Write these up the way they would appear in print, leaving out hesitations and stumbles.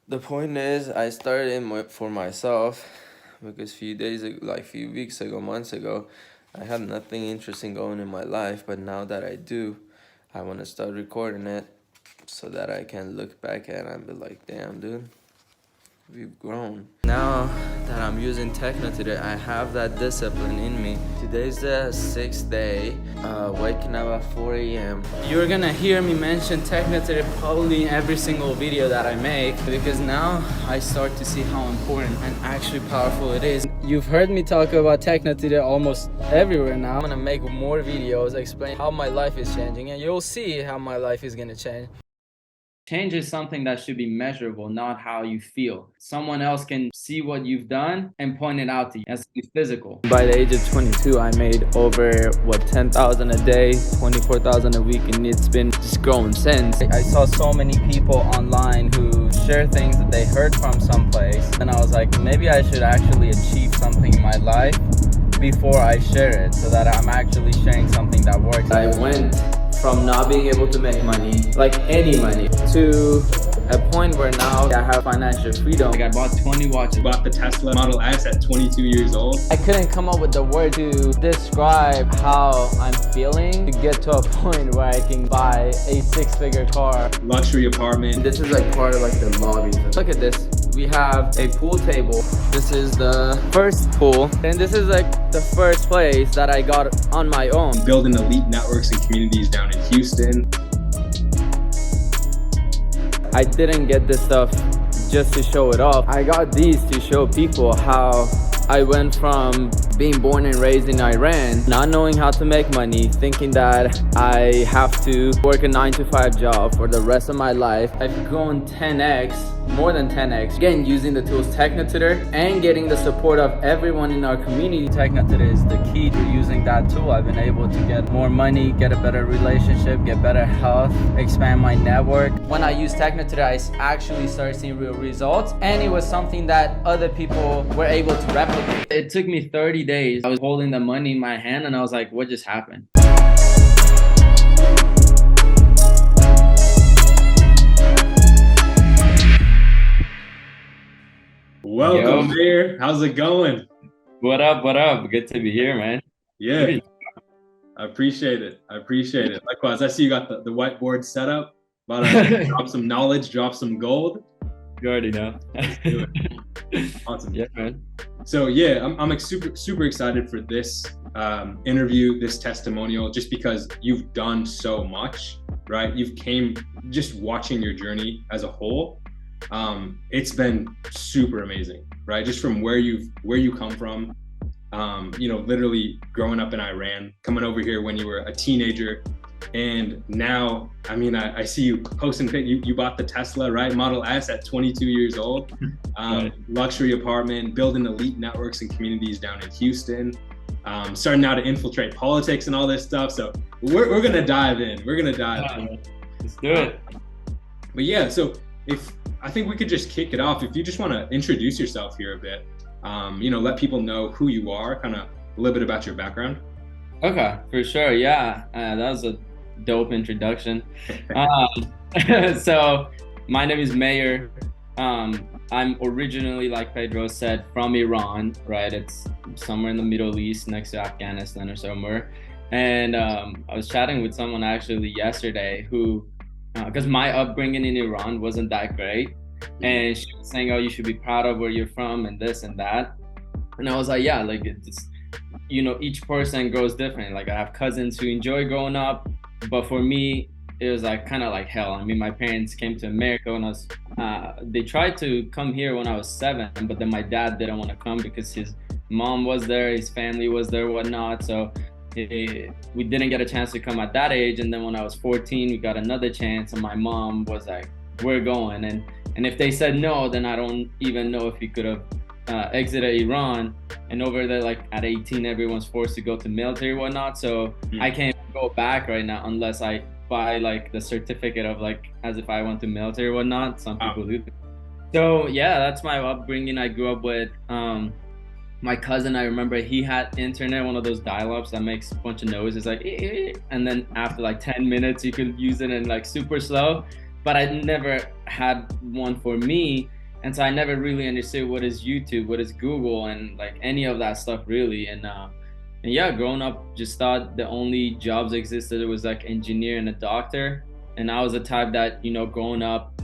The point is, I started for myself because few weeks ago, months ago, I had nothing interesting going in my life. But now that I do, I want to start recording it so that I can look back at it and be like, damn, dude, we've grown. Now that I'm using Techno today, I have that discipline in me. Today's the 6th day, waking up at 4 a.m. You're gonna hear me mention Techno today probably in every single video that I make, because now I start to see how important and actually powerful it is. You've heard me talk about Techno today almost everywhere now. I'm gonna make more videos explain how my life is changing, and you'll see how my life is gonna change. Change is something that should be measurable, not how you feel. Someone else can see what you've done and point it out to you as physical. By the age of 22, I made over, 10,000 a day, 24,000 a week, and it's been just growing since. I saw so many people online who share things that they heard from someplace, and I was like, maybe I should actually achieve something in my life before I share it, so that I'm actually sharing something that works. I went from not being able to make money, like any money, to a point where now I have financial freedom. Like I bought 20 watches. Bought the Tesla Model S at 22 years old. I couldn't come up with the word to describe how I'm feeling to get to a point where I can buy a 6-figure car. Luxury apartment. This is like part of like the lobby. Look at this. We have a pool table. This is the first pool, and this is like the first place that I got on my own. Building elite networks and communities down in Houston. I didn't get this stuff just to show it off. I got these to show people how I went from being born and raised in Iran, not knowing how to make money, thinking that I have to work a 9-to-5 job for the rest of my life. I've grown 10x, more than 10x, again using the tools TechnoTutor and getting the support of everyone in our community. TechnoTutor is the key to using that tool. I've been able to get more money, get a better relationship, get better health, expand my network. When I use TechnoTutor, I actually started seeing real results, and it was something that other people were able to replicate. It took me 30 days. I was holding the money in my hand and I was like, what just happened? Welcome, Mahyar. How's it going? What up? What up? Good to be here, man. Yeah, I appreciate it. Likewise, I see you got the whiteboard set up. About to drop some knowledge, drop some gold. You already know. Let's do it. Awesome. Yeah, man. So yeah, I'm like super excited for this interview, this testimonial, just because you've done so much, right? You've came just watching your journey as a whole. It's been super amazing, right? Just from where you come from, literally growing up in Iran, coming over here when you were a teenager, and now, I mean, I see you posting, you bought the Tesla, right? Model S at 22 years old, Right. Luxury apartment, building elite networks and communities down in Houston, starting now to infiltrate politics and all this stuff. So we're gonna dive in. Let's do it. But yeah, so I think we could just kick it off. If you just want to introduce yourself here a bit, let people know who you are, kind of a little bit about your background. Okay, for sure. Yeah, that was a dope introduction. So my name is Mahyar. I'm originally, like Pedro said, from Iran, right? It's somewhere in the Middle East next to Afghanistan or somewhere. And I was chatting with someone actually yesterday who, because my upbringing in Iran wasn't that great. And she was saying, oh, you should be proud of where you're from and this and that. And I was like, yeah, like it's, each person grows different. Like I have cousins who enjoy growing up, but for me, it was like kind of like hell. I mean, my parents came to America when I was, they tried to come here when I was 7, but then my dad didn't want to come because his mom was there, his family was there, whatnot. So we didn't get a chance to come at that age. And then when I was 14, we got another chance, and my mom was like, we're going. And if they said no, then I don't even know if we could have exited Iran. And over there, like at 18, everyone's forced to go to military or whatnot. So I can't go back right now unless I buy like the certificate of like as if I went to military or whatnot. Some people do. So yeah, that's my upbringing. I grew up with my cousin. I remember he had internet, one of those dial-ups that makes a bunch of noises like and then after like 10 minutes you could use it in like super slow. But I never had one for me. And so I never really understood what is YouTube, what is Google, and like any of that stuff really. And yeah, growing up, just thought the only jobs existed, it was like engineer and a doctor. And I was the type that, you know, growing up,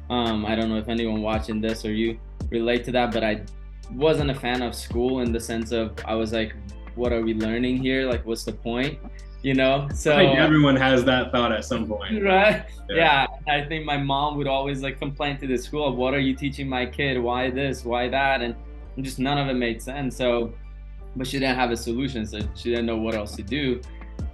I don't know if anyone watching this or you relate to that, but I wasn't a fan of school in the sense of I was like, what are we learning here? Like, what's the point? You know? I think So everyone has that thought at some point. right? Yeah. Yeah. I think my mom would always like complain to the school, what are you teaching my kid? Why this? Why that? And just none of it made sense. So, but she didn't have a solution, so she didn't know what else to do.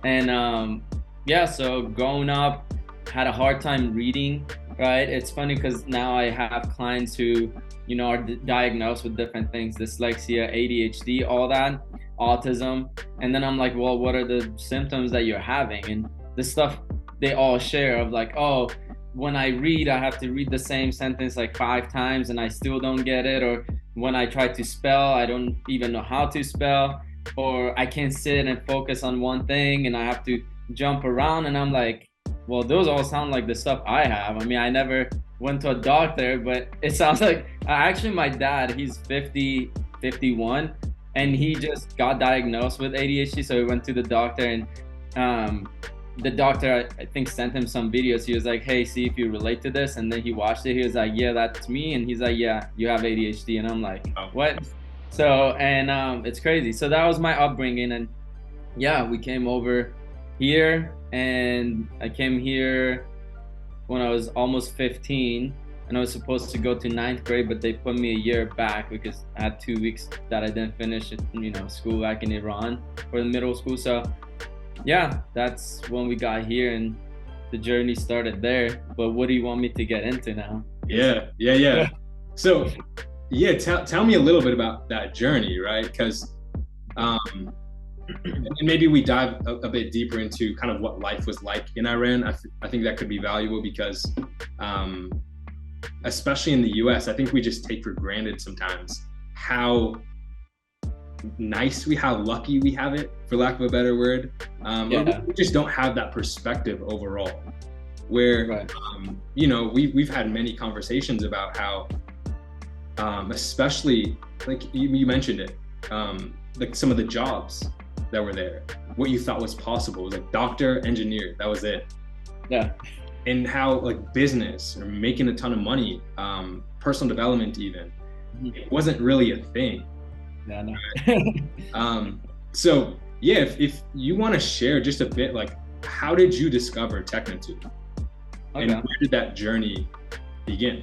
And yeah, so growing up, had a hard time reading. Right? It's funny because now I have clients who, you know, are diagnosed with different things: dyslexia, ADHD, all that, autism. And then I'm like, well, what are the symptoms that you're having? And the stuff they all share of like, oh, when I read, I have to read the same sentence like 5 times and I still don't get it. Or when I try to spell, I don't even know how to spell. Or I can't sit and focus on one thing and I have to jump around. And I'm like, well, those all sound like the stuff I have. I mean, I never went to a doctor, but it sounds like actually my dad, he's 50, 51, and he just got diagnosed with ADHD. So he went to the doctor, and the doctor, I think, sent him some videos. He was like, hey, see if you relate to this. And then he watched it. He was like, yeah, that's me. And he's like, yeah, you have ADHD. And I'm like, what? So, and it's crazy. So that was my upbringing. And yeah, we came over here, and I came here when I was almost 15, and I was supposed to go to 9th grade, but they put me a year back because I had 2 weeks that I didn't finish, you know, school back in Iran for the middle school. So yeah, that's when we got here, and the journey started there. But what do you want me to get into now? Yeah. So yeah, tell me a little bit about that journey, right? Because and maybe we dive a bit deeper into kind of what life was like in Iran. I think that could be valuable because especially in the US, I think we just take for granted sometimes how how lucky we have it, for lack of a better word. We just don't have that perspective overall, where Right. You know, we've had many conversations about how especially like you mentioned it, like some of the jobs that were there, what you thought was possible was like doctor, engineer, that was it. Yeah. And how like business or making a ton of money, personal development even, it wasn't really a thing. Yeah, no. So yeah, if you want to share just a bit, like how did you discover Technitude? Okay. And where did that journey begin?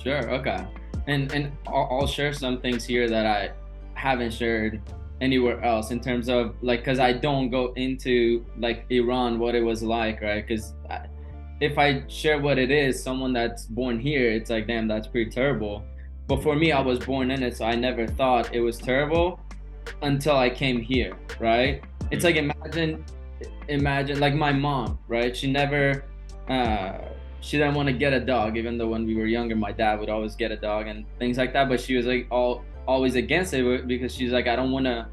Sure. Okay. And I'll share some things here that I haven't shared anywhere else in terms of like, because I don't go into like Iran, what it was like, right? Because if I share what it is, someone that's born here, it's like, damn, that's pretty terrible. But for me, I was born in it, so I never thought it was terrible until I came here, right? It's like imagine like my mom, right? She never she didn't want to get a dog, even though when we were younger my dad would always get a dog and things like that, but she was like always against it because she's like, I don't want to,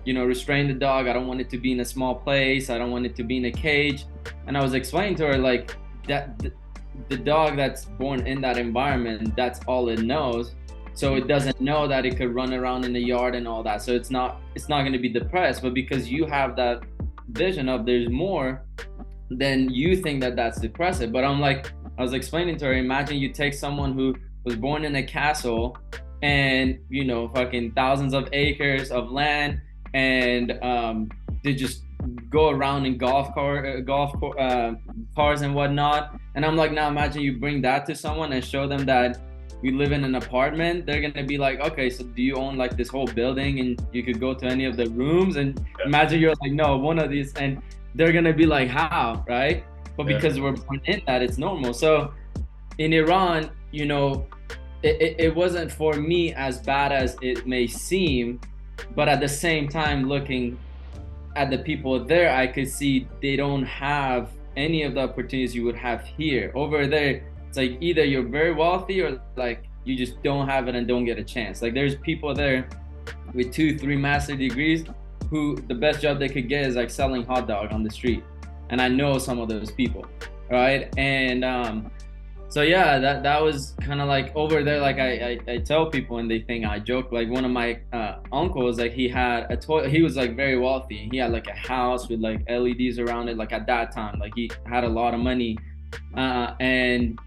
you know, restrain the dog. I don't want it to be in a small place. I don't want it to be in a cage. And I was explaining to her like that the dog that's born in that environment, that's all it knows. So it doesn't know that it could run around in the yard and all that. So it's not going to be depressed. But because you have that vision of there's more, then you think that that's depressive. But I'm like, I was explaining to her, imagine you take someone who was born in a castle and, you know, fucking thousands of acres of land, and they just go around in golf cars and whatnot. And I'm like, now imagine you bring that to someone and show them that we live in an apartment. They're gonna be like, okay, so do you own like this whole building and you could go to any of the rooms? And imagine you're like, no, one of these, and they're gonna be like, how, right? But because we're born in that, it's normal. So in Iran, you know, it wasn't for me as bad as it may seem, but at the same time, looking at the people there, I could see they don't have any of the opportunities you would have here. Over there, it's like either you're very wealthy or like you just don't have it and don't get a chance. Like there's people there with 2-3 master degrees who the best job they could get is like selling hot dog on the street. And I know some of those people, right? And So yeah, that was kind of like over there. Like I tell people, and they think I joke. Like one of my uncles, like he had a toy. He was like very wealthy. He had like a house with like LEDs around it. Like at that time, like he had a lot of money, and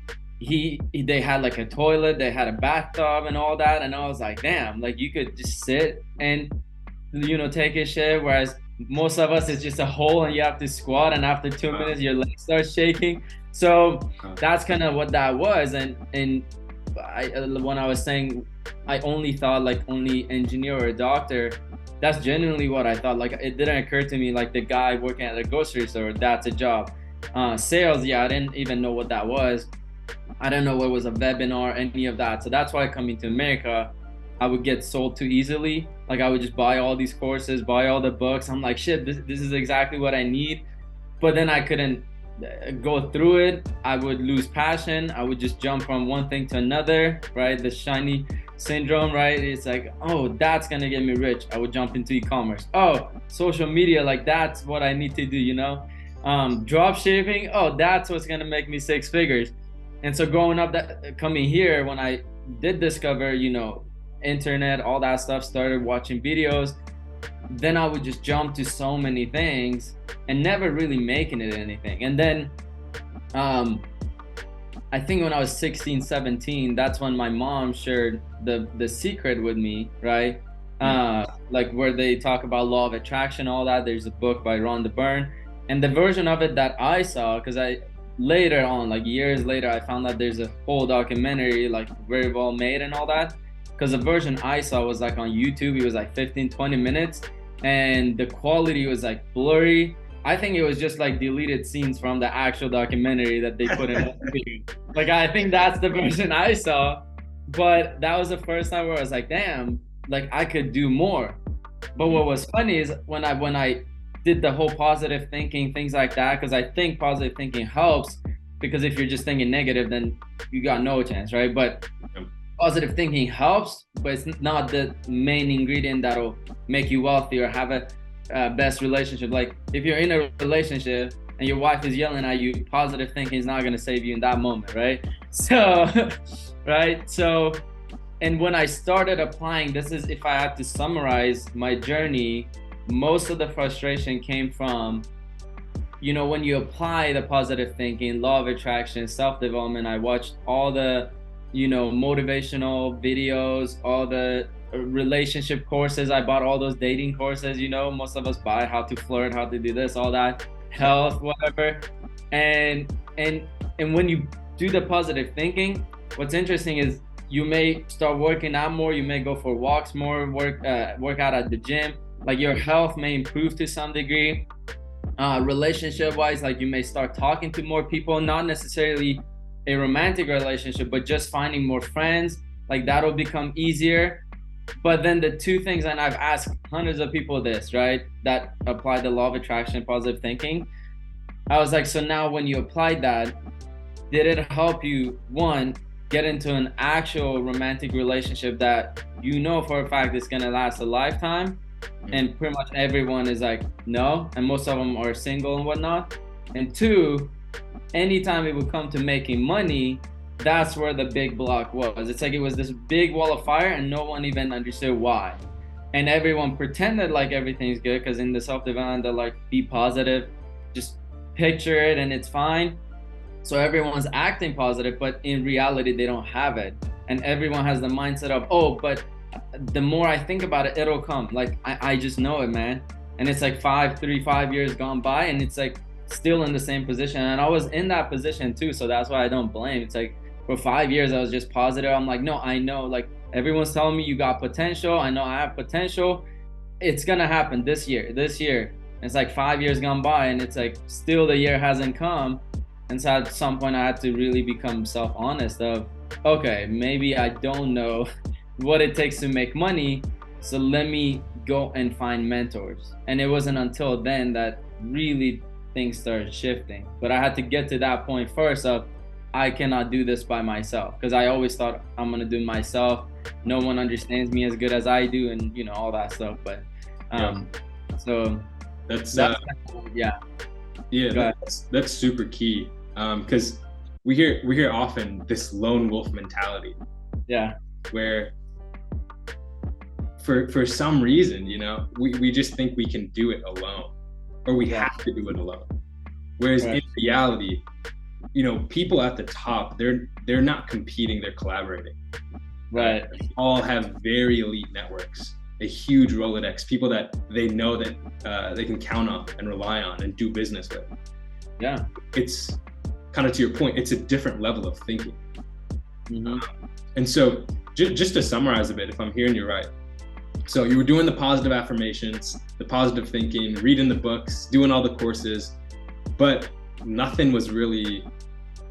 they had like a toilet. They had a bathtub and all that. And I was like, damn, like you could just sit and take a shit. Whereas most of us, it's just a hole and you have to squat. And after 2 minutes, your legs start shaking. So that's kind of what that was. And when I was saying I only thought like only engineer or doctor, that's genuinely what I thought. Like it didn't occur to me like the guy working at the grocery store, that's a job. Sales, yeah, I didn't even know what that was. I don't know what was a webinar, any of that. So that's why coming to America, I would get sold too easily. Like I would just buy all these courses, buy all the books. I'm like, shit, this is exactly what I need. But then I couldn't go through it. I would lose passion. I would just jump from one thing to another, right? The shiny syndrome, right? It's like, oh, that's gonna get me rich. I would jump into e-commerce. Oh, social media, like that's what I need to do, drop shipping, oh, that's what's gonna make me six figures. And so growing up, that coming here, when I did discover, internet, all that stuff, started watching videos, then I would just jump to so many things and never really making it anything. And then I think when I was 16, 17, that's when my mom shared the secret with me, right? Like where they talk about law of attraction, all that. There's a book by Rhonda Byrne, and the version of it that I saw, because I later on, like years later, I found out there's a whole documentary, like very well made and all that. Because the version I saw was like on YouTube. It was like 15-20 minutes, and the quality was like blurry. I think it was just like deleted scenes from the actual documentary that they put in. Like I think that's the version I saw, but that was the first time where I was like, damn, like I could do more. But what was funny is when I did the whole positive thinking, things like that, because I think positive thinking helps, because if you're just thinking negative, then you got no chance, right? But positive thinking helps, but it's not the main ingredient that'll make you wealthy or have a best relationship. Like if you're in a relationship and your wife is yelling at you, positive thinking is not going to save you in that moment, right? So right, so and when I started applying, this is, if I had to summarize my journey, most of the frustration came from, when you apply the positive thinking, law of attraction, self-development. I watched all the motivational videos, all the relationship courses. I bought all those dating courses, most of us buy how to flirt, how to do this, all that, health, whatever. And when you do the positive thinking, what's interesting is you may start working out more, you may go for walks more, work out at the gym, like your health may improve to some degree. Relationship wise, like you may start talking to more people, not necessarily a romantic relationship, but just finding more friends, like that'll become easier. But then the two things, and I've asked hundreds of people this, right, that apply the law of attraction, positive thinking. I was like, so now when you applied that, did it help you, one, get into an actual romantic relationship that for a fact it's gonna last a lifetime? And pretty much everyone is like, no, and most of them are single and whatnot. And two, anytime it would come to making money, that's where the big block was. It's like it was this big wall of fire and no one even understood why. And everyone pretended like everything's good, because in the self-development, they're like, be positive, just picture it and it's fine. So everyone's acting positive, but in reality, they don't have it. And everyone has the mindset of, oh, but the more I think about it, it'll come. Like, I just know it, man. And it's like 5 years gone by, and it's like still in the same position. And I was in that position too. So that's why I don't blame. It's like for 5 years, I was just positive. I'm like, no, I know, like everyone's telling me you got potential. I know I have potential. It's going to happen this year. And it's like 5 years gone by, and it's like still the year hasn't come. And so at some point I had to really become self-honest of, okay, maybe I don't know what it takes to make money. So let me go and find mentors. And it wasn't until then that really things started shifting. But I had to get to that point first of, I cannot do this by myself, because I always thought I'm going to do myself. No one understands me as good as I do, and all that stuff. But so that's yeah, that's super key. Because we hear often this lone wolf mentality. Yeah. Where for some reason, you know, we just think we can do it alone, or we have to do it alone. Whereas in reality, you know, people at the top, they're not competing, they're collaborating. Right. All have very elite networks, a huge Rolodex, people that they know that they can count on and rely on and do business with. Yeah. It's kind of to your point, it's a different level of thinking. Mm-hmm. And so just to summarize a bit, if I'm hearing you right, so you were doing the positive affirmations, the positive thinking, reading the books, doing all the courses, but nothing was really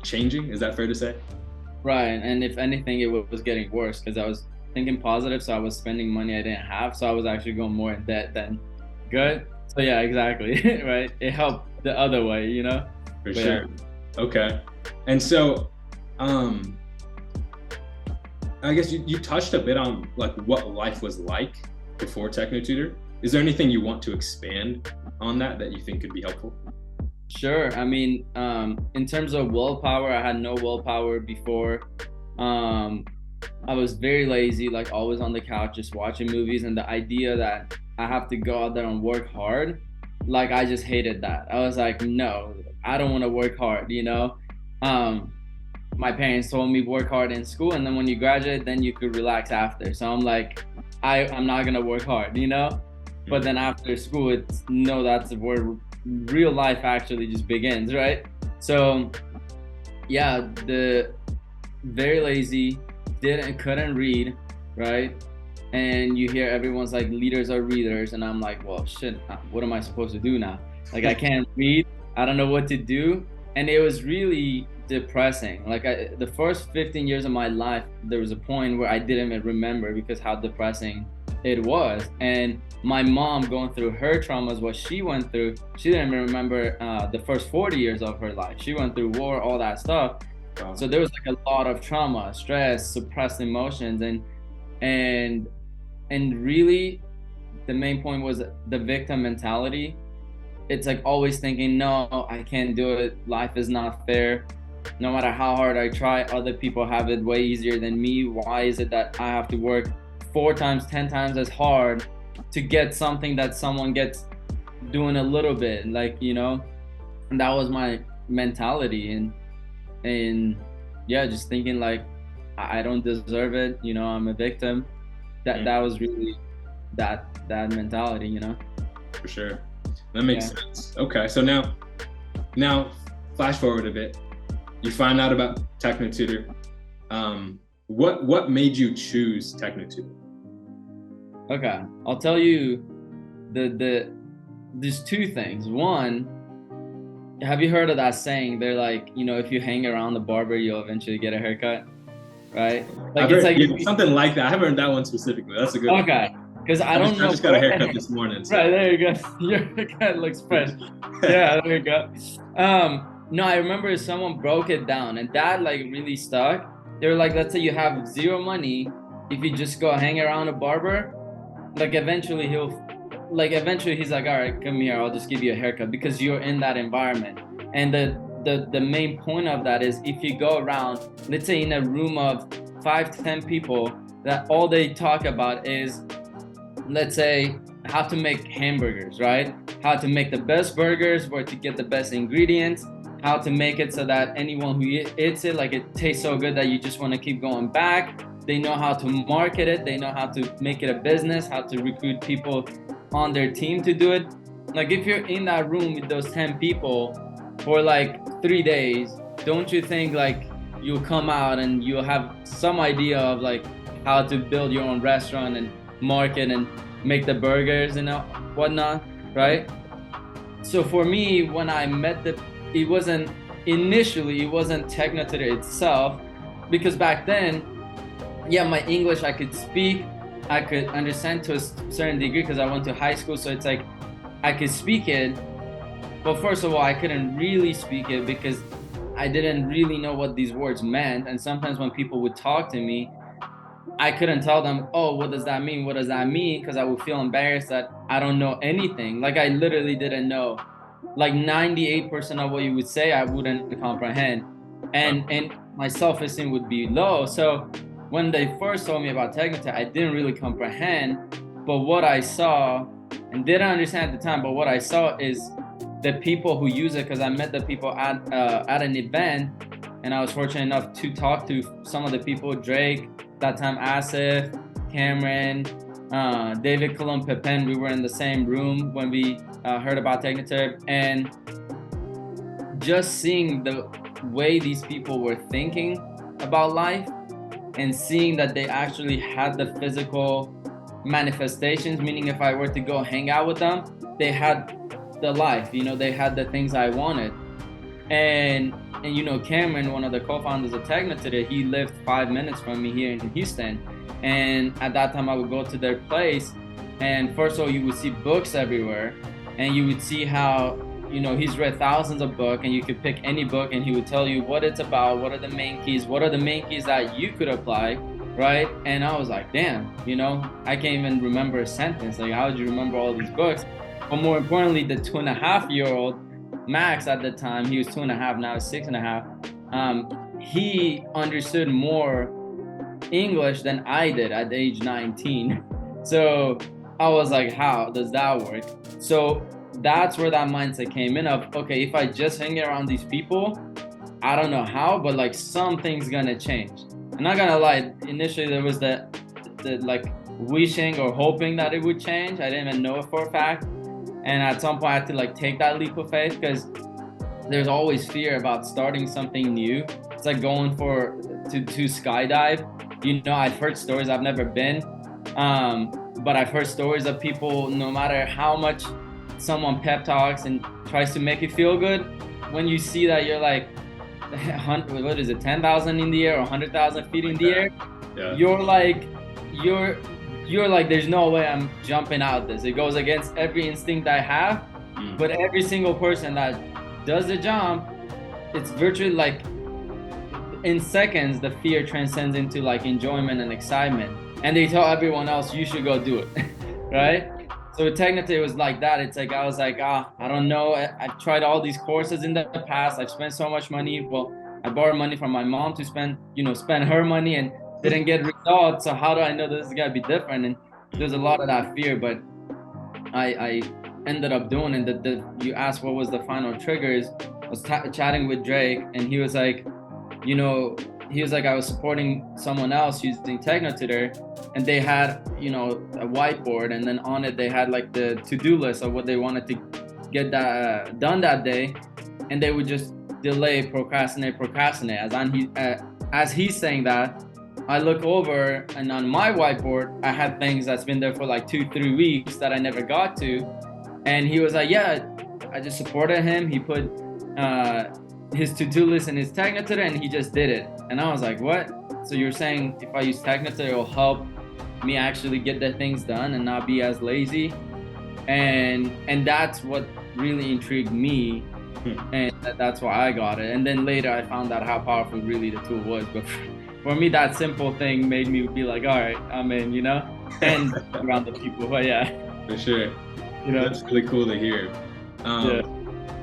changing. Is that fair to say? Right. And if anything, it was getting worse because I was thinking positive. So I was spending money I didn't have. So I was actually going more in debt than good. So yeah, exactly. Right. It helped the other way, you know? For sure. Yeah. Okay. And so, I guess you touched a bit on like what life was like before Technotutor. Is there anything you want to expand on that you think could be helpful? Sure. I mean, in terms of willpower, I had no willpower before. I was very lazy, like always on the couch, just watching movies. And the idea that I have to go out there and work hard, like I just hated that. I was like, no, I don't want to work hard, you know? My parents told me work hard in school, and then when you graduate, then you could relax after. So I'm like, I'm not gonna work hard, you know? But then after school, it's no, that's where real life actually just begins, right? So yeah, the very lazy, couldn't read, right? And you hear everyone's like, leaders are readers, and I'm like, well, shit, what am I supposed to do now? Like I can't read, I don't know what to do. And it was really depressing. Like the first 15 years of my life, there was a point where I didn't even remember because how depressing it was. And my mom going through her traumas, what she went through, she didn't even remember the first 40 years of her life. She went through war, all that stuff. Wow. So there was like a lot of trauma, stress, suppressed emotions, and really the main point was the victim mentality. It's like always thinking, no, I can't do it. Life is not fair. No matter how hard I try, other people have it way easier than me. Why is it that I have to work 4 times, 10 times as hard to get something that someone gets doing a little bit, like, you know? And that was my mentality. And yeah, just thinking like, I don't deserve it. You know, I'm a victim. That was really that mentality, you know? For sure. That makes sense. Okay, so now flash forward a bit. You find out about Technotutor. What made you choose Technotutor? Okay, I'll tell you there's 2 things. One, have you heard of that saying? They're like, you know, if you hang around the barber, you'll eventually get a haircut, right? Like it's like something like that. I haven't heard that one specifically. That's a good one. Okay. Because I just got a haircut this morning. So. Right, there you go. Your haircut looks fresh. Yeah, there you go. No, I remember someone broke it down, and that like really stuck. They were like, let's say you have 0 money. If you just go hang around a barber, like eventually he's like, all right, come here, I'll just give you a haircut, because you're in that environment. And the main point of that is, if you go around, let's say in a room of 5 to 10 people, that all they talk about is, let's say, how to make hamburgers, right? How to make the best burgers, where to get the best ingredients, how to make it so that anyone who eats it, like it tastes so good that you just want to keep going back. They know how to market it. They know how to make it a business, how to recruit people on their team to do it. Like if you're in that room with those 10 people for like 3 days, don't you think like you'll come out and you'll have some idea of like how to build your own restaurant and market and make the burgers and whatnot, right? So for me, when I met it wasn't Technotutor itself, because back then, yeah, my English I could speak, I could understand to a certain degree because I went to high school, so it's like I could speak it, but first of all, I couldn't really speak it because I didn't really know what these words meant. And sometimes when people would talk to me, I couldn't tell them, oh, what does that mean? What does that mean? Because I would feel embarrassed that I don't know anything. Like I literally didn't know. Like 98% of what you would say, I wouldn't comprehend. and my self-esteem would be low. So when they first told me about Technitor, I didn't really comprehend, but what I saw, and didn't understand at the time, but what I saw is the people who use it, because I met the people at an event, and I was fortunate enough to talk to some of the people, Drake, that time Asif, Cameron, David Colum Pepin. We were in the same room when we heard about Technitor, and just seeing the way these people were thinking about life and seeing that they actually had the physical manifestations, meaning if I were to go hang out with them, they had the life, you know, they had the things I wanted. And you know, Cameron, one of the co-founders of Technitor, he lived 5 minutes from me here in Houston. And at that time I would go to their place, and first of all, you would see books everywhere, and you would see how, you know, he's read thousands of books, and you could pick any book and he would tell you what it's about, what are the main keys, what are the main keys that you could apply, right? And I was like, damn, you know, I can't even remember a sentence. Like, how did you remember all these books? But more importantly, the 2.5-year-old Max at the time, he was 2.5, now he's 6.5. He understood more English than I did at age 19. So I was like, how does that work? So that's where that mindset came in of, okay, if I just hang around these people, I don't know how, but like something's gonna change. I'm not gonna lie, initially there was the like wishing or hoping that it would change. I didn't even know it for a fact. And at some point I had to like take that leap of faith, because there's always fear about starting something new. It's like going to skydive. You know, I've heard stories, I've never been, but I've heard stories of people, no matter how much someone pep talks and tries to make you feel good, when you see that you're like, what is it, 10,000 in the air or 100,000 feet in the air, yeah. You're like, there's no way I'm jumping out this. It goes against every instinct I have. But every single person that does the jump, it's virtually like in seconds, the fear transcends into like enjoyment and excitement. And they tell everyone else, you should go do it, right? So with Technitor, it was like that. It's like, I was like, I don't know. I've tried all these courses in the past. I've spent so much money. Well, I borrowed money from my mom to spend her money and didn't get results. So how do I know this is gonna be different? And there's a lot of that fear, but I ended up doing it. You asked what was the final triggers. I was chatting with Drake, and he was like, you know, I was supporting someone else using Technotutor, and they had, you know, a whiteboard, and then on it they had like the to-do list of what they wanted to get done that day, and they would just delay, procrastinate. As he's saying that, I look over, and on my whiteboard I had things that's been there for like 2-3 weeks that I never got to, and he was like, yeah, I just supported him. He put his to-do list in his Technitor, and he just did it. And I was like, what? So you're saying if I use Technitor, it will help me actually get the things done and not be as lazy? And that's what really intrigued me, and that's why I got it. And then later I found out how powerful really the tool was. But for me, that simple thing made me be like, all right, I'm in, you know, and around the people. But yeah, for sure, you know, that's really cool to hear. Yeah.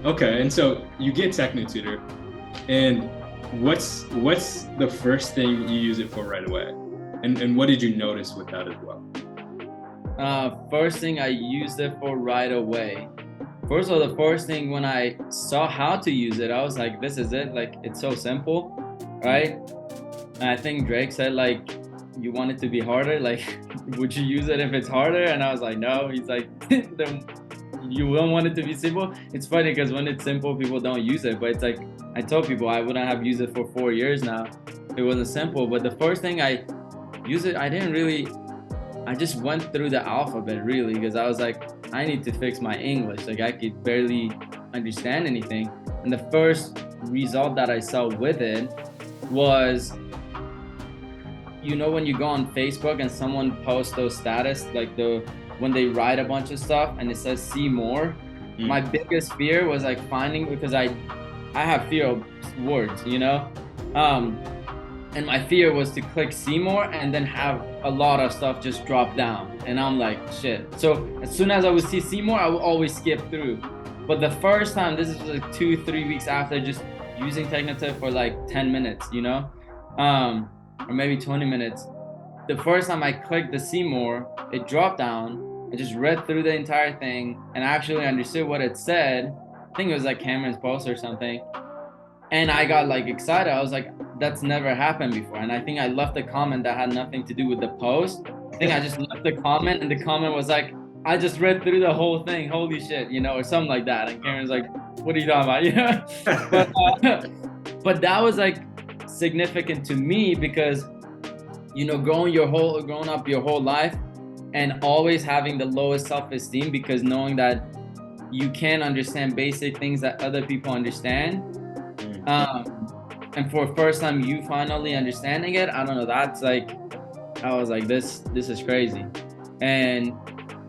Okay, and so you get Technotutor, and what's the first thing you use it for right away? And what did you notice with that as well? First thing I used it for right away. First of all, the first thing when I saw how to use it, I was like, this is it. Like, it's so simple, right? And I think Drake said, like, you want it to be harder? Like, would you use it if it's harder? And I was like, no. He's like, you don't want it to be simple? It's funny because when it's simple, people don't use it. But it's like, I told people I wouldn't have used it for 4 years now. It wasn't simple. But the first thing I used it, I just went through the alphabet really, because I was like, I need to fix my English. Like, I could barely understand anything. And the first result that I saw with it was, you know, when you go on Facebook and someone posts those status, like when they write a bunch of stuff and it says see more, my biggest fear was like finding, because I have fear of words, you know, and my fear was to click see more and then have a lot of stuff just drop down, and I'm like, shit. So as soon as I would see more, I would always skip through. But the first time, this is like 2-3 weeks after just using Technoted for like 10 minutes, you know, or maybe 20 minutes. The first time I clicked the see more, it dropped down. I just read through the entire thing and actually understood what it said. I think it was like Cameron's post or something. And I got like excited. I was like, that's never happened before. And I think I left a comment that had nothing to do with the post. I think I just left the comment, and the comment was like, I just read through the whole thing. Holy shit, you know, or something like that. And Cameron's like, what are you talking about? You know? But that was like significant to me because, you know, growing up your whole life and always having the lowest self-esteem because knowing that you can't understand basic things that other people understand. And for first time you finally understanding it, I don't know, that's like, I was like, this is crazy. And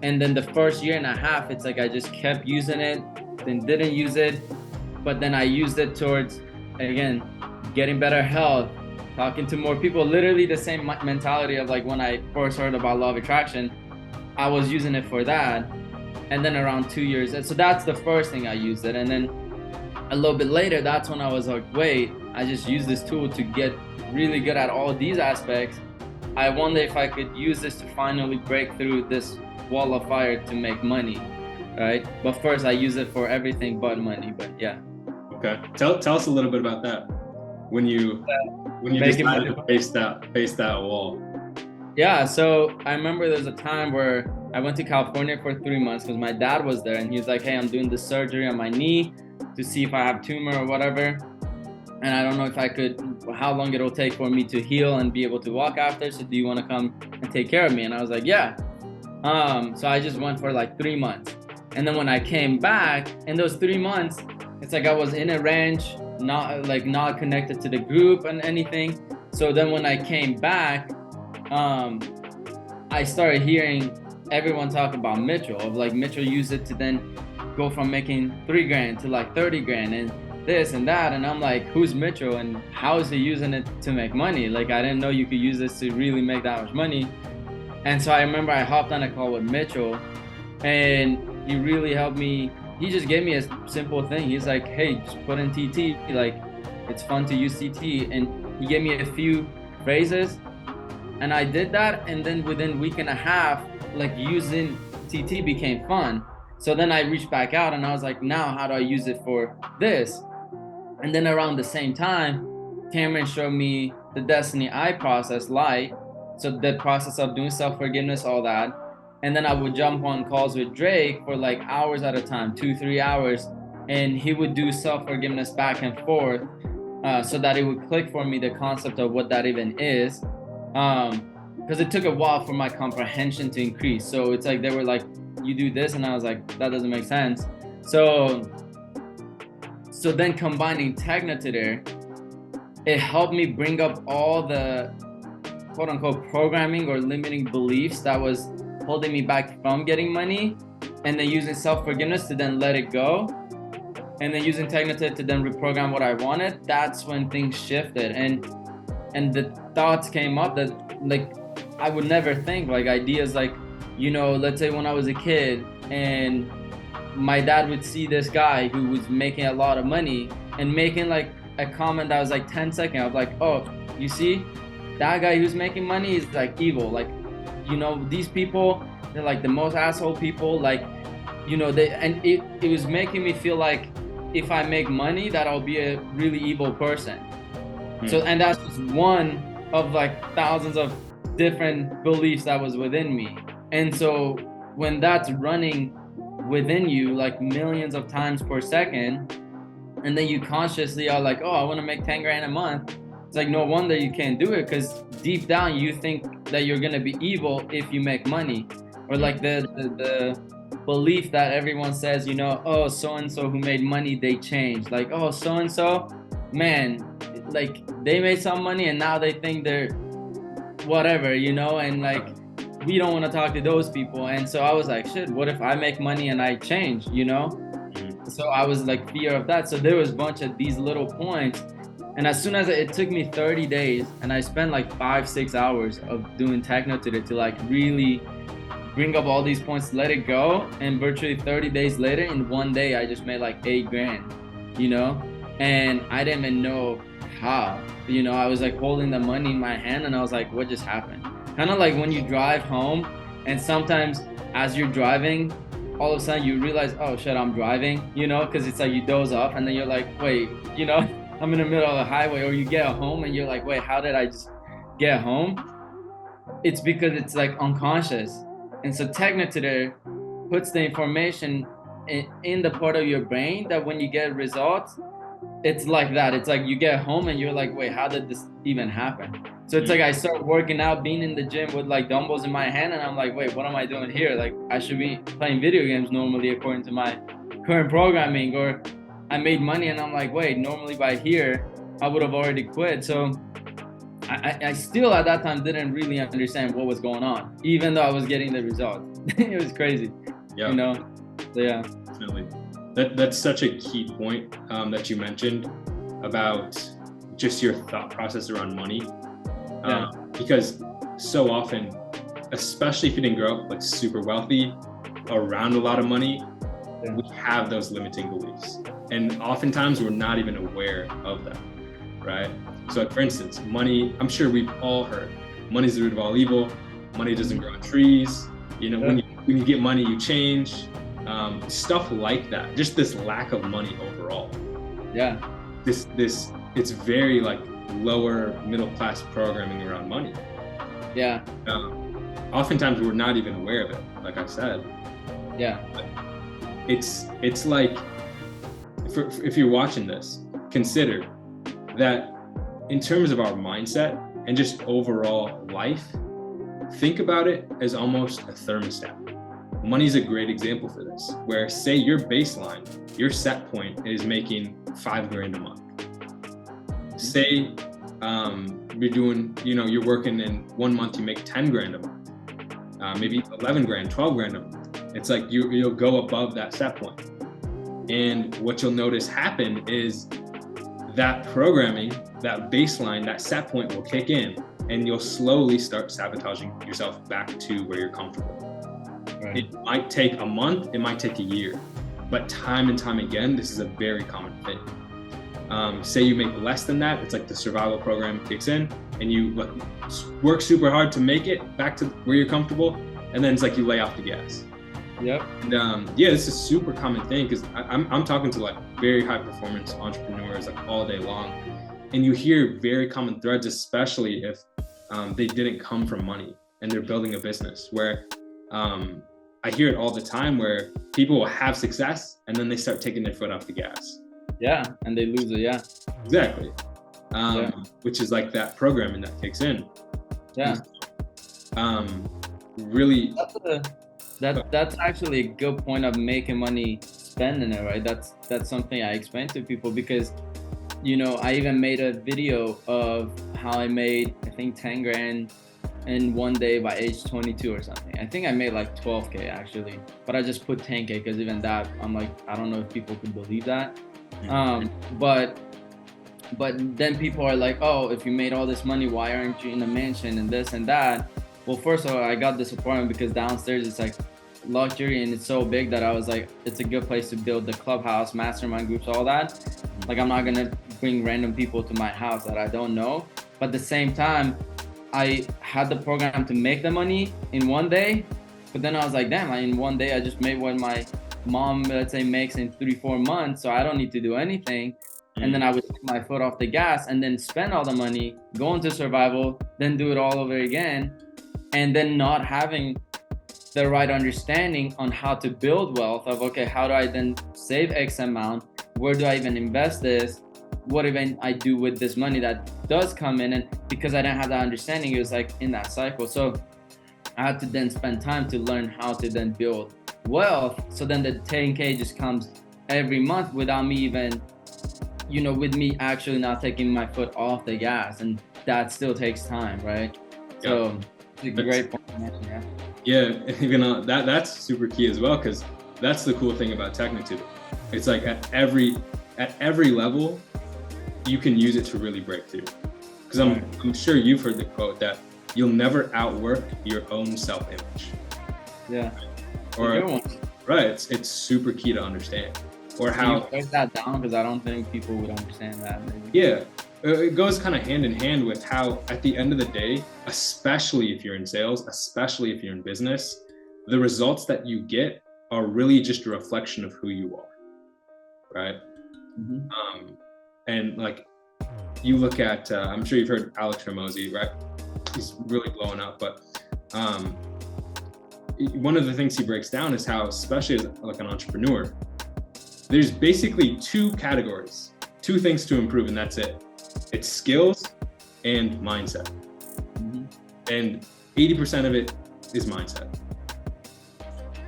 then the first year and a half, it's like I just kept using it, then didn't use it, but then I used it towards, again, getting better health, talking to more people, literally the same mentality of like when I first heard about law of attraction, I was using it for that. And then around 2 years, so that's the first thing I used it. And then a little bit later, that's when I was like, wait, I just used this tool to get really good at all these aspects. I wonder if I could use this to finally break through this wall of fire to make money, right? But first I use it for everything but money, but yeah. Okay, tell us a little bit about that. When you decided to face that wall. Yeah, so I remember there's a time where I went to California for 3 months because my dad was there, and he was like, hey, I'm doing this surgery on my knee to see if I have tumor or whatever. And I don't know if I could, how long it'll take for me to heal and be able to walk after. So do you want to come and take care of me? And I was like, yeah. So I just went for like 3 months. And then when I came back, in those 3 months, it's like I was in a ranch, not connected to the group and anything. So then when I came back, I started hearing everyone talk about Mitchell, of like Mitchell used it to then go from making $3,000 to like 30 grand and this and that. And I'm like, who's Mitchell and how is he using it to make money? Like, I didn't know you could use this to really make that much money. And so I remember I hopped on a call with Mitchell, and he really helped me. He just gave me a simple thing. He's like, hey, just put in TT. Like, it's fun to use TT. And he gave me a few phrases, and I did that. And then within a week and a half, like, using TT became fun. So then I reached back out and I was like, now how do I use it for this? And then around the same time, Cameron showed me the Destiny I process light. So the process of doing self-forgiveness, all that. And then I would jump on calls with Drake for like hours at a time, 2-3 hours. And he would do self-forgiveness back and forth so that it would click for me the concept of what that even is. Because it took a while for my comprehension to increase. So it's like, they were like, you do this. And I was like, that doesn't make sense. So then combining Technoted there, it helped me bring up all the quote unquote programming or limiting beliefs that was holding me back from getting money, and then using self-forgiveness to then let it go, and then using Technoted to then reprogram what I wanted. That's when things shifted, and the thoughts came up that like I would never think, like ideas like, you know, let's say when I was a kid and my dad would see this guy who was making a lot of money and making like a comment that was like 10 seconds of like, oh, you see that guy who's making money is like evil, like, you know, these people, they're like the most asshole people, like, you know, it was making me feel like if I make money that I'll be a really evil person. So, and that's just one of like thousands of different beliefs that was within me. And so when that's running within you like millions of times per second, and then you consciously are like, oh, I want to make 10 grand a month. It's like, no wonder you can't do it, because deep down you think that you're going to be evil if you make money. Or like the belief that everyone says, you know, oh, so-and-so who made money, they changed. Like, oh, so-and-so, man, like they made some money and now they think they're whatever, you know, and like, we don't want to talk to those people. And so I was like, shit, what if I make money and I change, you know? So I was like fear of that. So there was a bunch of these little points. And as soon as it took me 30 days and I spent like 5-6 hours of doing Technoted to like really bring up all these points, let it go. And virtually 30 days later, in one day, I just made like 8 grand, you know? and I didn't even know how. You know, I was like holding the money in my hand, and I was like, what just happened? Kind of like when you drive home, and sometimes as you're driving, all of a sudden you realize, oh shit, I'm driving, you know, because it's like you doze off, and then you're like, wait, you know, I'm in the middle of the highway. Or you get home and you're like, wait, how did I just get home? It's because it's like unconscious. And so Technotutor puts the information in the part of your brain that when you get results, it's like that. It's like you get home and you're like, wait, how did this even happen? So it's like I start working out, being in the gym with like dumbbells in my hand, and I'm like, wait, what am I doing here? Like, I should be playing video games normally according to my current programming. Or I made money and I'm like, wait, normally by here I would have already quit. So I still at that time didn't really understand what was going on, even though I was getting the results. It was crazy. Yeah. You know? So yeah. Definitely. That's such a key point that you mentioned about just your thought process around money. Yeah. Because so often, especially if you didn't grow up like super wealthy, around a lot of money, Yeah. we have those limiting beliefs. And oftentimes we're not even aware of them, right? So like, for instance, money, I'm sure we've all heard, money's the root of all evil, money doesn't grow on trees, you know, Yeah. when you get money, you change, stuff like that. Just this lack of money overall. Yeah. It's very like lower middle class programming around money. Yeah. Oftentimes we're not even aware of it, like I said. Yeah. It's like, if you're watching this, consider that in terms of our mindset and just overall life, think about it as almost a thermostat. Money's a great example for this, where say your baseline, your set point is making $5,000 a month. Say you're doing, you know, you're working in 1 month, you make 10 grand a month, maybe 11 grand, 12 grand a month. It's like you'll go above that set point. And what you'll notice happen is that programming, that baseline, that set point will kick in, and you'll slowly start sabotaging yourself back to where you're comfortable. Right. It might take a month, it might take a year, but time and time again, this is a very common thing. Say you make less than that, it's like the survival program kicks in, and you like work super hard to make it back to where you're comfortable, and then it's like you lay off the gas. Yep. And yeah, this is a super common thing, because I'm talking to like very high performance entrepreneurs like all day long, and you hear very common threads, especially if they didn't come from money and they're building a business, where I hear it all the time, where people will have success and then they start taking their foot off the gas. Yeah, and they lose it. Yeah. Exactly. Yeah. Which is like that programming that kicks in. Yeah. Really. That's actually a good point of making money, spending it, right? That's something I explain to people, because, you know, I even made a video of how I made, I think, 10 grand in one day by age 22 or something. I think I made like 12K actually, but I just put 10K because even that, I'm like, I don't know if people could believe that. But then people are like, oh, if you made all this money, why aren't you in a mansion and this and that? Well, first of all, I got this apartment because downstairs it's like luxury, and it's so big that I was like, it's a good place to build the clubhouse, mastermind groups, all that. Like, I'm not gonna bring random people to my house that I don't know. But at the same time, I had the program to make the money in one day, but then I was like, damn, in one day I just made what my mom, let's say, makes in 3-4 months, so I don't need to do anything. And then I would take my foot off the gas and then spend all the money, go into survival, then do it all over again, and then not having the right understanding on how to build wealth of, okay, how do I then save X amount? Where do I even invest this? What even I do with this money that does come in? And because I didn't have that understanding, it was like in that cycle. So I had to then spend time to learn how to then build wealth. So then the 10K just comes every month without me even, you know, with me actually not taking my foot off the gas. And that still takes time, right? Yeah. So it's a great point. Yeah, you know, that's super key as well, because that's the cool thing about Technotutor. It's like at every level, you can use it to really break through. Because I'm sure you've heard the quote that you'll never outwork your own self-image. Yeah. Or right, it's super key to understand. or Can you how, break that down? Because I don't think people would understand that. Maybe. yeah, it goes kind of hand in hand with how at the end of the day, especially if you're in sales, especially if you're in business, the results that you get are really just a reflection of who you are, right? Mm-hmm. And like you look at, I'm sure you've heard Alex Ramosi, right? He's really blowing up, but one of the things he breaks down is how, especially as like an entrepreneur, there's basically two categories, two things to improve, and that's it. It's skills and mindset. Mm-hmm. And 80% of it is mindset,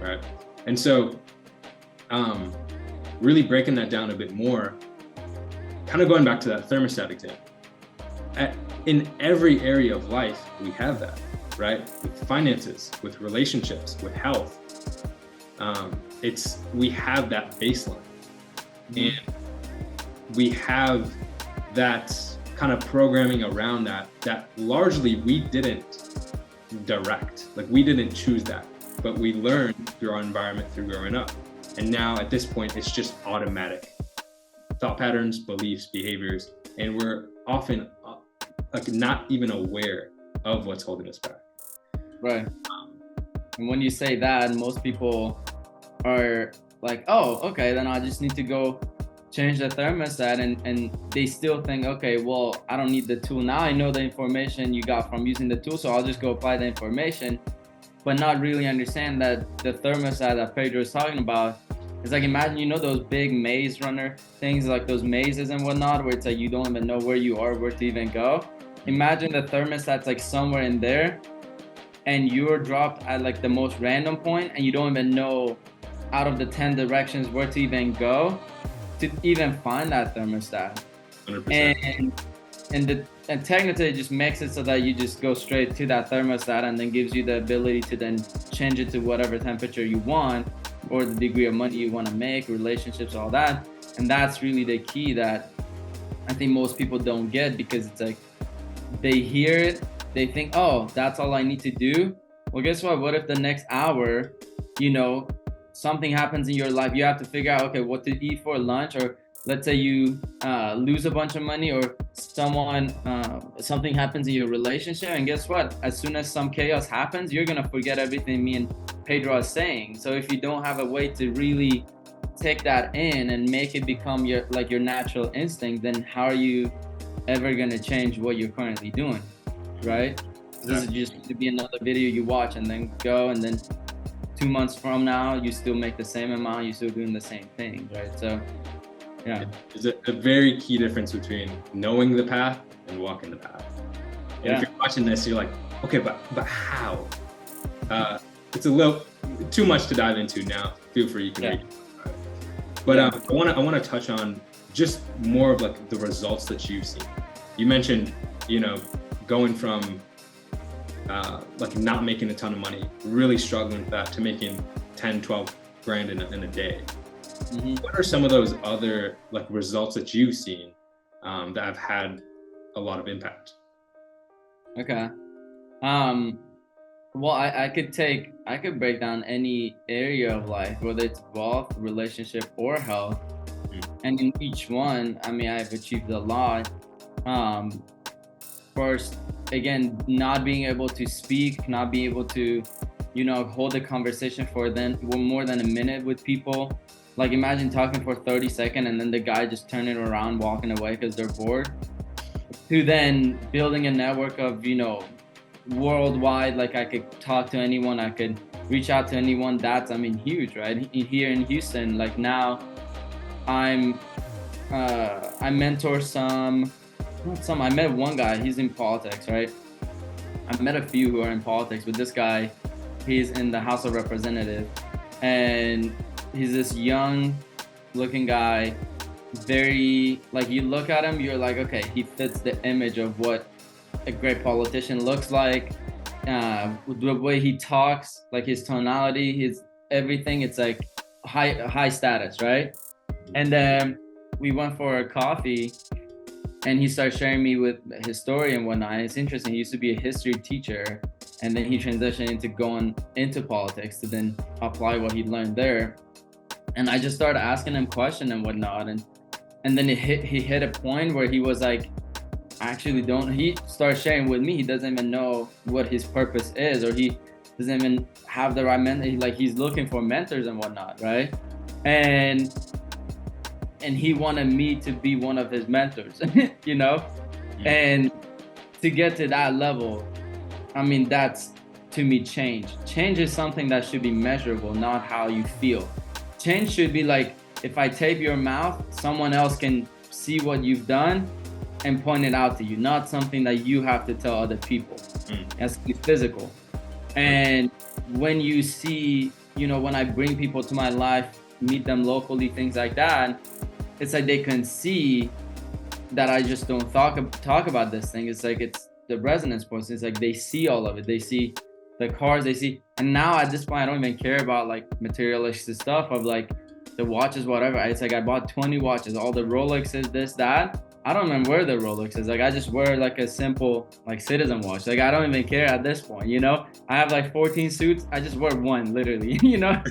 right? And so really breaking that down a bit more, kind of going back to that thermostat example, in every area of life, we have that, right? With finances, with relationships, with health. We have that baseline. And we have that kind of programming around that largely we didn't direct. Like we didn't choose that, but we learned through our environment, through growing up. And now at this point, it's just automatic thought patterns, beliefs, behaviors, and we're often like not even aware of what's holding us back. Right. And when you say that, most people are like, oh, okay, then I just need to go change the thermostat, and they still think, okay, well, I don't need the tool. Now I know the information you got from using the tool, so I'll just go apply the information, but not really understand that the thermostat that Pedro is talking about is like, imagine, you know, those big maze runner things, like those mazes and whatnot, where it's like you don't even know where you are, where to even go. Imagine the thermostat's like somewhere in there, and you're dropped at like the most random point, and you don't even know out of the 10 directions where to even go to even find that thermostat. 100%. And technically it just makes it so that you just go straight to that thermostat, and then gives you the ability to then change it to whatever temperature you want, or the degree of money you want to make, relationships, all that. And that's really the key that I think most people don't get, because it's like they hear it, they think, oh, that's all I need to do. Well, guess what if the next hour, you know, something happens in your life, you have to figure out, okay, what to eat for lunch, or let's say you lose a bunch of money, or something happens in your relationship, and guess what, as soon as some chaos happens, you're gonna forget everything me and Pedro is saying. So if you don't have a way to really take that in and make it become your natural instinct, then how are you ever gonna change what you're currently doing, right? This is just to be another video you watch and then go, and then 2 months from now you still make the same amount, you're still doing the same thing, right? So yeah, there's a very key difference between knowing the path and walking the path. And if you're watching this, you're like, okay, but how? It's a little too much to dive into now. Feel free, you can read it. But I want to touch on just more of like the results that you've seen. You mentioned, you know, going from like not making a ton of money, really struggling with that, to making 10, 12 grand in a day. Mm-hmm. What are some of those other like results that you've seen that have had a lot of impact? Okay. Well, I could break down any area of life, whether it's wealth, relationship, or health. And in each one, I mean, I've achieved a lot. First, again, not being able to speak, not being able to, you know, hold a conversation for more than a minute with people. Like imagine talking for 30 seconds and then the guy just turning around, walking away because they're bored. To then building a network of, you know, worldwide, like I could talk to anyone, I could reach out to anyone. That's, I mean, huge, right? Here in Houston, like now I mentor I met one guy, he's in politics, right? I met a few who are in politics, but this guy, he's in the House of Representatives, and he's this young looking guy, very, like, you look at him, you're like, okay, he fits the image of what a great politician looks like. The way he talks, like his tonality, his everything, it's like high status, right? And then we went for a coffee, and he started sharing me with his story and whatnot. It's interesting. He used to be a history teacher, and then he transitioned into going into politics to then apply what he learned there. And I just started asking him questions and whatnot, and then he hit a point where he was like, actually don't, he started sharing with me he doesn't even know what his purpose is, or he doesn't even have the right mentor. Like he's looking for mentors and whatnot, right? And he wanted me to be one of his mentors, you know. And to get to that level, I mean, that's to me change is something that should be measurable, not how you feel. Change should be like, if I tape your mouth, someone else can see what you've done and point it out to you, not something that you have to tell other people. That's physical. And when you see, you know, when I bring people to my life, meet them locally, things like that, it's like they can see that I just don't talk about this thing. It's like, it's the resonance point. It's like they see all of it. They see the cars, they see. And now at this point, I don't even care about like materialistic stuff of like the watches, whatever. It's like I bought 20 watches, all the Rolexes, this, that. I don't even wear the Rolexes. Like I just wear like a simple like citizen watch. Like I don't even care at this point, you know. I have like 14 suits. I just wear one, literally, you know.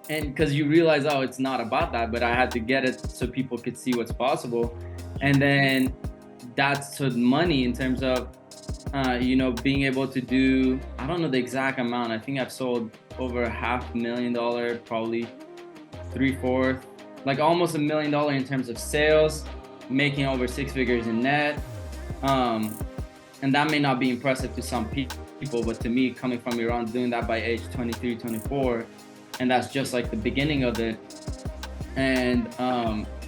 And because you realize, oh, it's not about that, but I had to get it so people could see what's possible. And then that's so money in terms of, you know, being able to do, I don't know the exact amount. I think I've sold over $500,000, probably 3/4, like almost $1 million in terms of sales, making over 6 figures in net. And that may not be impressive to some people, but to me, coming from Iran, doing that by age 23, 24, and that's just like the beginning of it. And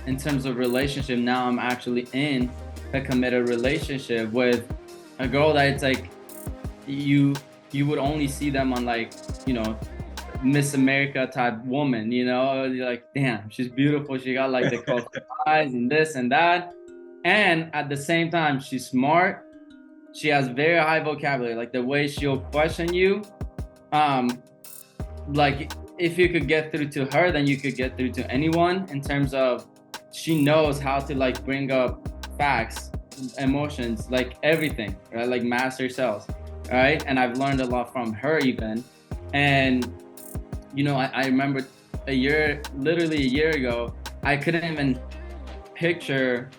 in terms of relationship, now I'm actually in a committed relationship with a girl that it's like you would only see them on like, you know, Miss America type woman, you know. You're like, damn, she's beautiful, she got like the close eyes and this and that, and at the same time she's smart, she has very high vocabulary, like the way she'll question you, like if you could get through to her, then you could get through to anyone, in terms of she knows how to like bring up facts, emotions, like everything, right? Like master sales, right? And I've learned a lot from her even. And you know, I remember literally a year ago, I couldn't even picture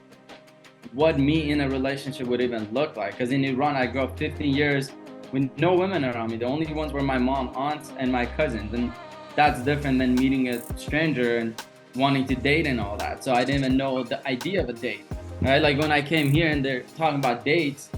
what me in a relationship would even look like. Because in Iran, I grew up 15 years with no women around me. The only ones were my mom, aunts, and my cousins. And that's different than meeting a stranger and wanting to date and all that. So I didn't even know the idea of a date, right? Like when I came here and they're talking about dates,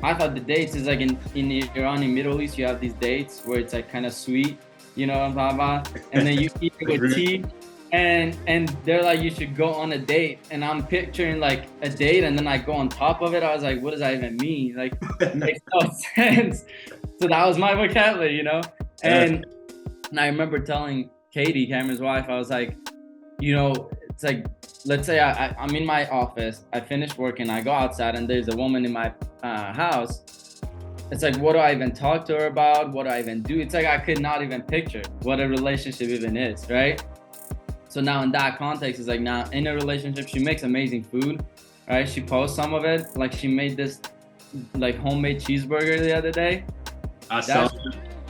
I thought the dates is like in Iran, in Middle East, you have these dates where it's like kind of sweet, you know what I'm talking about? And then you eat it with tea, and they're like, you should go on a date. And I'm picturing like a date, and then I go on top of it. I was like, what does that even mean? Like, it makes no sense. So that was my vocabulary, you know? And I remember telling Katie, Cameron's wife, I was like, you know, it's like, let's say I'm in my office, I finish working, I go outside, and there's a woman in my house. It's like, what do I even talk to her about? What do I even do? It's like, I could not even picture what a relationship even is, right? So now in that context, it's like, now in a relationship, she makes amazing food, right? She posts some of it. Like she made this like homemade cheeseburger the other day. I saw it.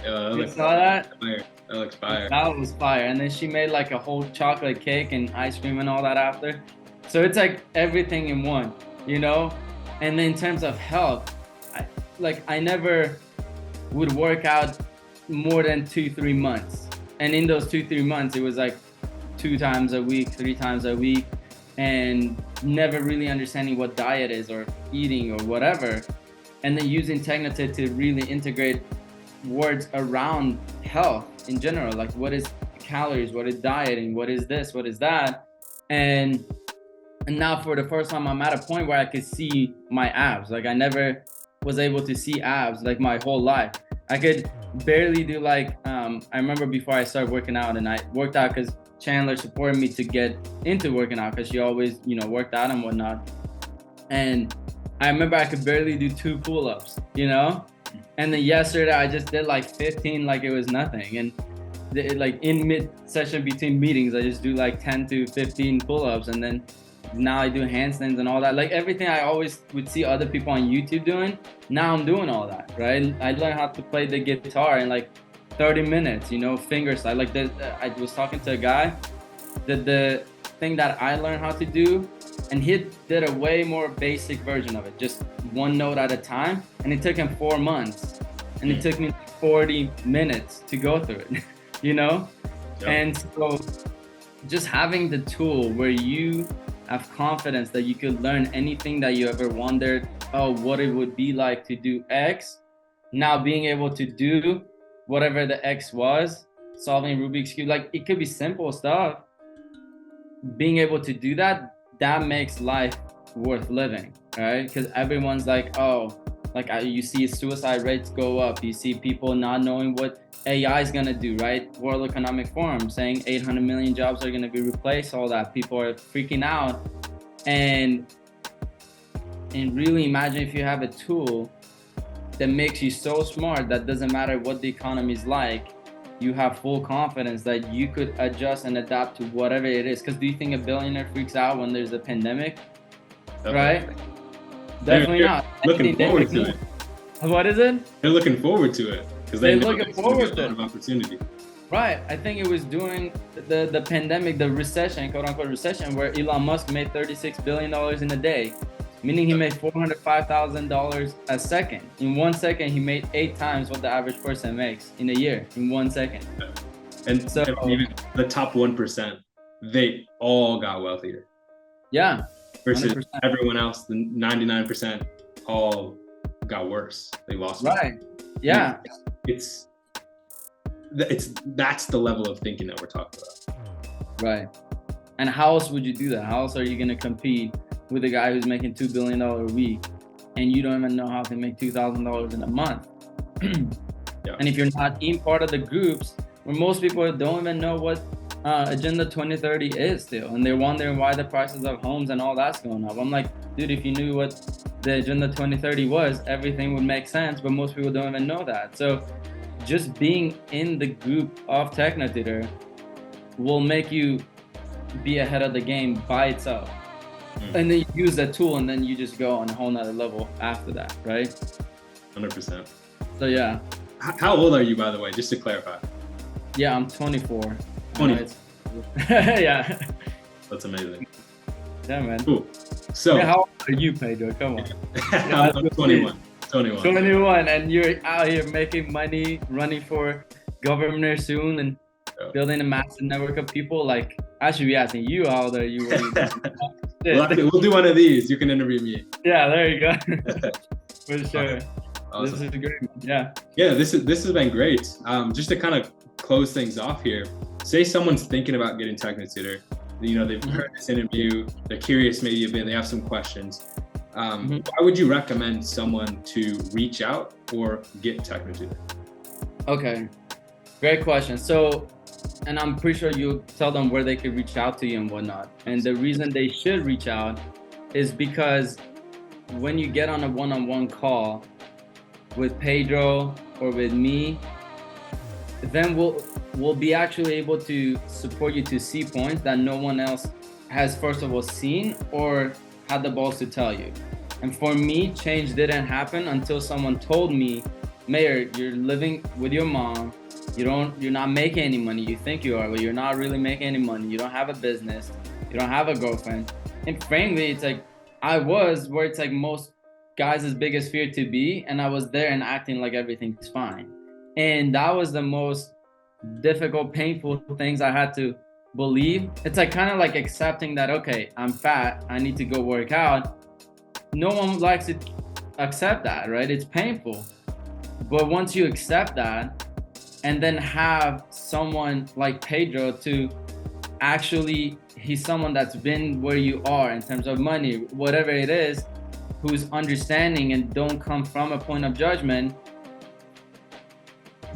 You saw that? That looks fire. That was fire. And then she made like a whole chocolate cake and ice cream and all that after. So it's like everything in one, you know? And then in terms of health, I never would work out more than 2-3 months. And in those 2-3 months, it was like 2 times a week, 3 times a week, and never really understanding what diet is or eating or whatever. And then using Technotip to really integrate words around health in general, like what is calories, what is dieting, what is this, what is that. And now for the first time, I'm at a point where I could see my abs. Like I never was able to see abs like my whole life. I could barely do like, I remember before I started working out, and I worked out because Chandler supported me to get into working out because she always, you know, worked out and whatnot. And I remember I could barely do 2 pull-ups, you know? And then yesterday I just did like 15 like it was nothing. And like in mid-session between meetings, I just do like 10 to 15 pull-ups, and then now I do handstands and all that. Like everything I always would see other people on YouTube doing, now I'm doing all that, right? I learned how to play the guitar, and like 30 minutes, you know, finger slide. Like I was talking to a guy, the thing that I learned how to do, and he did a way more basic version of it, just one note at a time, and it took him 4 months, and it took me 40 minutes to go through it, you know? Yep. And so just having the tool where you have confidence that you could learn anything that you ever wondered, oh, what it would be like to do X, now being able to do whatever the X was, solving Rubik's Cube, like it could be simple stuff. Being able to do that, that makes life worth living, right? Because everyone's like, oh, like you see suicide rates go up. You see people not knowing what AI is gonna do, right? World Economic Forum saying 800 million jobs are gonna be replaced, all that. People are freaking out. And really imagine if you have a tool that makes you so smart that doesn't matter what the economy is like, you have full confidence that you could adjust and adapt to whatever it is. Because do you think a billionaire freaks out when there's a pandemic? Okay. Right? Definitely not. Looking forward to it. What is it? They're looking forward to it because they're looking forward to a lot of opportunity. Right. I think it was during the pandemic, the recession, quote unquote recession, where Elon Musk made $36 billion in a day, meaning he made $405,000 a second. In 1 second, he made 8 times what the average person makes in a year, in 1 second. And so even the top 1%, they all got wealthier. Yeah. Versus 100%. Everyone else, the 99%, all got worse. They lost. Right. Yeah. It's that's the level of thinking that we're talking about. Right. And how else would you do that? How else are you going to compete with a guy who's making $2 billion a week and you don't even know how to make $2,000 in a month? Yeah. And if you're not in part of the groups where most people don't even know what Agenda 2030 is still, and they're wondering why the prices of homes and all that's going up. I'm like, dude, if you knew what the Agenda 2030 was, everything would make sense, but most people don't even know that. So just being in the group of Technotutor will make you be ahead of the game by itself. And then you use that tool and then you just go on a whole nother level after that, right? 100%. So yeah. How old are you, by the way, just to clarify? Yeah, I'm 24. 20. Yeah. That's amazing. Yeah, man. Cool. So how old are you, Pedro? Come on. I'm 21. 21, and you're out here making money, running for governor soon, and building a massive network of people. Like, I should be asking you how old are you? We'll do one of these. You can interview me. Yeah, there you go. For sure. Awesome. This is great. Yeah. Yeah, this has been great. Just to kind of close things off here, say someone's thinking about getting Technotutor. You know, they've heard this interview, they're curious maybe a bit, they have some questions. Why would you recommend someone to reach out or get Technotutor? Okay, great question. So, and I'm pretty sure you'll tell them where they could reach out to you and whatnot. And the reason they should reach out is because when you get on a one-on-one call with Pedro or with me, then we'll be actually able to support you to see points that no one else has, first of all, seen or had the balls to tell you. And for me, change didn't happen until someone told me, Mahyar, you're living with your mom, you're not making any money. You think you are, but you're not really making any money. You don't have a business, you don't have a girlfriend. And frankly, it's like I was where it's like most guys' biggest fear to be, and I was there and acting like everything's fine. And that was the most difficult, painful things I had to believe. It's like kind of like accepting that, okay, I'm fat, I need to go work out. No one likes to accept that, right? It's painful. But once you accept that and then have someone like Pedro to actually, he's someone that's been where you are in terms of money, whatever it is, who's understanding and don't come from a point of judgment,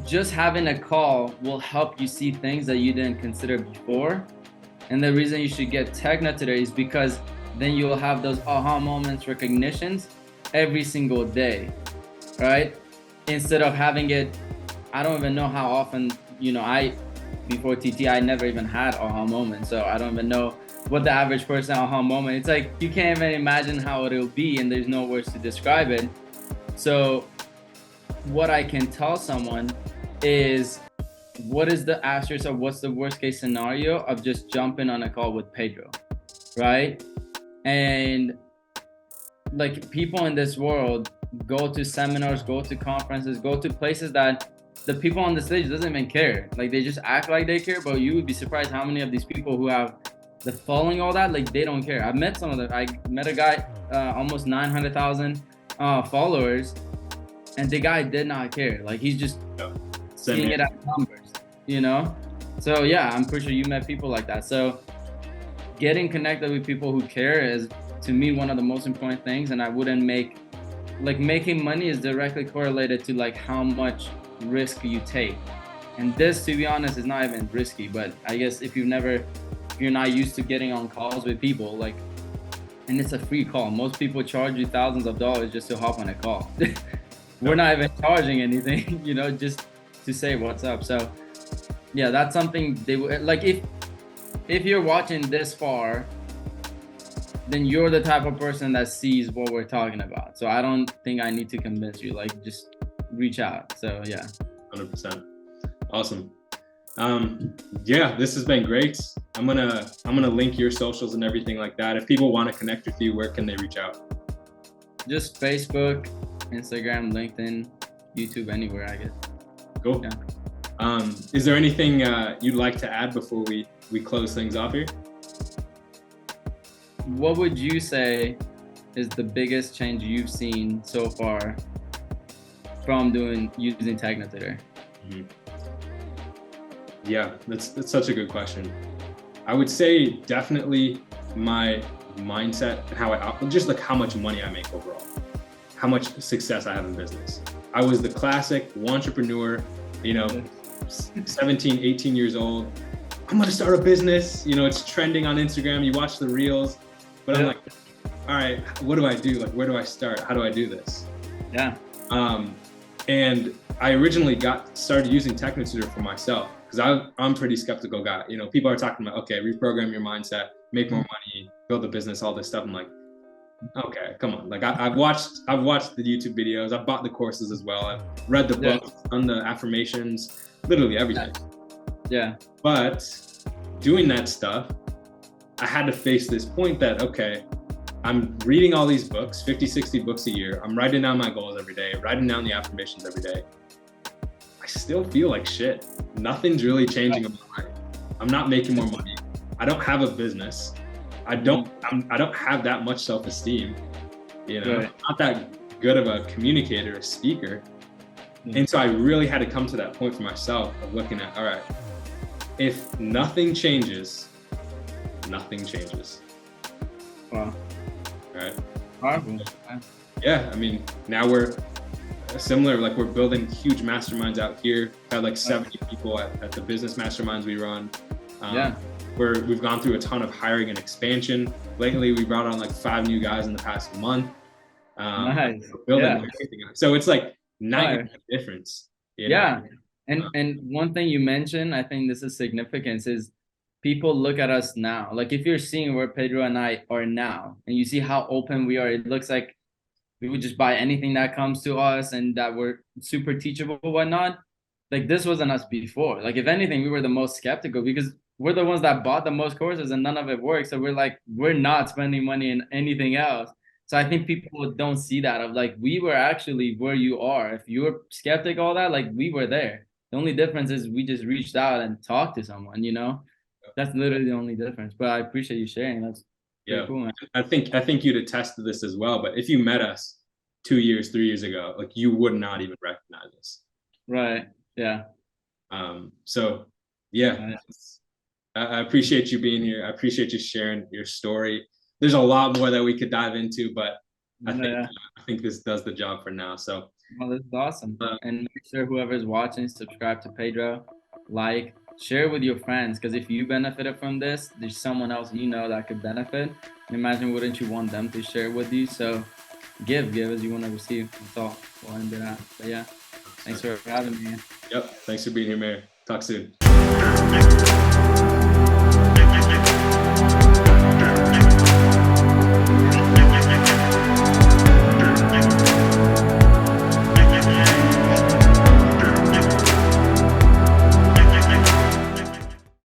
just having a call will help you see things that you didn't consider before. And the reason you should get Technotutor is because then you'll have those aha moments, recognitions every single day, right? Instead of having it, I don't even know how often, you know, before TT, I never even had aha moments. So I don't even know what the average person aha moment, it's like, you can't even imagine how it'll be and there's no words to describe it. So what I can tell someone is what is the ask yourself, what's the worst case scenario of just jumping on a call with Pedro, right? And like people in this world go to seminars, go to conferences, go to places that the people on the stage doesn't even care. Like they just act like they care, but you would be surprised how many of these people who have the following, all that, like they don't care. I met some of them. I met a guy, almost 900,000 followers, and the guy did not care. Like he's just seeing it as numbers, you know? So yeah, I'm pretty sure you met people like that. So getting connected with people who care is, to me, one of the most important things. And I wouldn't making money is directly correlated to like how much risk you take. And this, to be honest, is not even risky, but I guess if you're not used to getting on calls with people, like, and it's a free call. Most people charge you thousands of dollars just to hop on a call. We're not even charging anything, you know, just to say what's up. So yeah, that's something they would like. If you're watching this far, then you're the type of person that sees what we're talking about. So I don't think I need to convince you, like just reach out. So yeah. 100%. Awesome. Yeah, this has been great. I'm gonna link your socials and everything like that. If people want to connect with you, where can they reach out? Just Facebook, Instagram, LinkedIn, YouTube, anywhere, I guess. Cool. Yeah. Is there anything you'd like to add before we close things off here? What would you say is the biggest change you've seen so far from using Technotutor? Mm-hmm. Yeah, that's such a good question. I would say definitely my mindset and how much money I make overall, how much success I have in business. I was the classic entrepreneur, 17, 18 years old. I'm gonna start a business, it's trending on Instagram, you watch the reels, but I'm like, all right, what do I do? Like, where do I start? How do I do this? Yeah. And I originally started using Technotutor for myself because I'm a pretty skeptical guy. People are talking about, okay, reprogram your mindset, make more money, build a business, all this stuff. I'm like, okay, come on. Like I've watched the YouTube videos, I've bought the courses as well, I've read the books, done the affirmations, literally everything. Yeah. But doing that stuff, I had to face this point that, okay, I'm reading all these books, 50, 60 books a year. I'm writing down my goals every day, writing down the affirmations every day. I still feel like shit. Nothing's really changing in my life. I'm not making more money. I don't have a business. I don't have that much self-esteem. I'm not that good of a communicator, a speaker. And so I really had to come to that point for myself of looking at, all right, if nothing changes, nothing changes. Wow. Right. Powerful. Yeah, I mean, now we're similar, like we're building huge masterminds out here. Got like 70 people at the business masterminds we run. We've gone through a ton of hiring and expansion. Lately, we brought on like 5 new guys in the past month. Nice. Building everything out. So it's like night difference. Yeah. And one thing you mentioned, I think this is significant, is people look at us now. Like if you're seeing where Pedro and I are now, and you see how open we are, it looks like we would just buy anything that comes to us and that we're super teachable, whatnot. Like this wasn't us before. Like if anything, we were the most skeptical because we're the ones that bought the most courses and none of it works. So we're like, we're not spending money in anything else. So I think people don't see that of like, we were actually where you are. If you were skeptic, all that, like we were there. The only difference is we just reached out and talked to someone, That's literally the only difference. But I appreciate you sharing. That's cool, man. I think you'd attest to this as well. But if you met us 2 years, 3 years ago, like you would not even recognize us. Right. Yeah. So yeah, I appreciate you being here. I appreciate you sharing your story. There's a lot more that we could dive into, but I think this does the job for now. So well, this is awesome. And make sure whoever's watching, subscribe to Pedro, share with your friends, because if you benefited from this, there's someone else that could benefit. Imagine, wouldn't you want them to share with you? So give as you want to receive. That's all. We'll end it out. But yeah, thanks for having me. Yep. Thanks for being here, Mayor. Talk soon.